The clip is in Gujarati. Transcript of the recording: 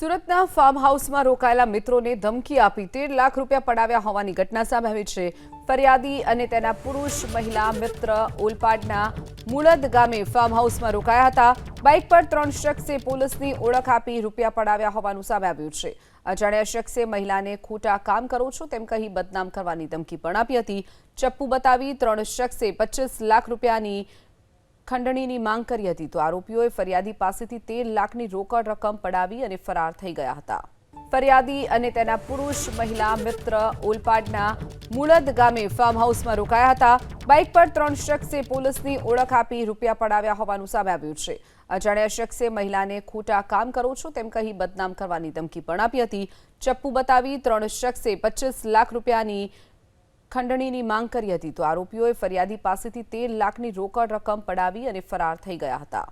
સુરતના ફાર્મ હાઉસમાં રોકાયેલા મિત્રોને ધમકી આપી 13 લાખ રૂપિયા પડાવ્યા હોવાની ઘટના સામે આવી છે। ફરિયાદી અને તેના પુરુષ મહિલા મિત્ર ઓલપાડના મુળદ ગામે ફાર્મ હાઉસમાં રોકાયા હતા। બાઇક પર 3 શખ્સે પોલીસની ઓળખ આપી રૂપિયા પડાવ્યા હોવાનું સામે આવ્યું છે। અજાણ્યા શખ્સે મહિલાને ખોટા કામ કરો છો તેમ કહી બદનામ કરવાની ધમકી પણ આપી હતી। ચપ્પુ બતાવી 3 શખ્સે 25 લાખ રૂપિયાની ખંડણીની માંગ કરી હતી તો આરોપીઓએ ફરિયાદી પાસેથી 13 લાખની રોકડ રકમ પડાવી અને ફરાર થઈ ગયા હતા। ફરિયાદી અને તેના પુરુષ મહિલા મિત્ર ઓલપાડના મુળદ ગામે ફાર્મ હાઉસમાં રોકાયા હતા। બાઇક પર 3 શખ્સે પોલીસની ઓળખ આપી રૂપિયા પડાવ્યા હોવાનું સામે આવ્યું છે। અજાણ્યા શખ્સે મહિલાને ખોટા કામ કરો છો તેમ કહી બદનામ કરવાની ધમકી પણ આપી હતી। ચપ્પુ બતાવી 3 શખ્સે 25 લાખ રૂપિયાની ખંડણીની માંગ કરી હતી તો આરોપીઓએ ફરિયાદી પાસેથી 13 લાખની રોકડ રકમ પડાવી અને ફરાર થઈ ગયા હતા।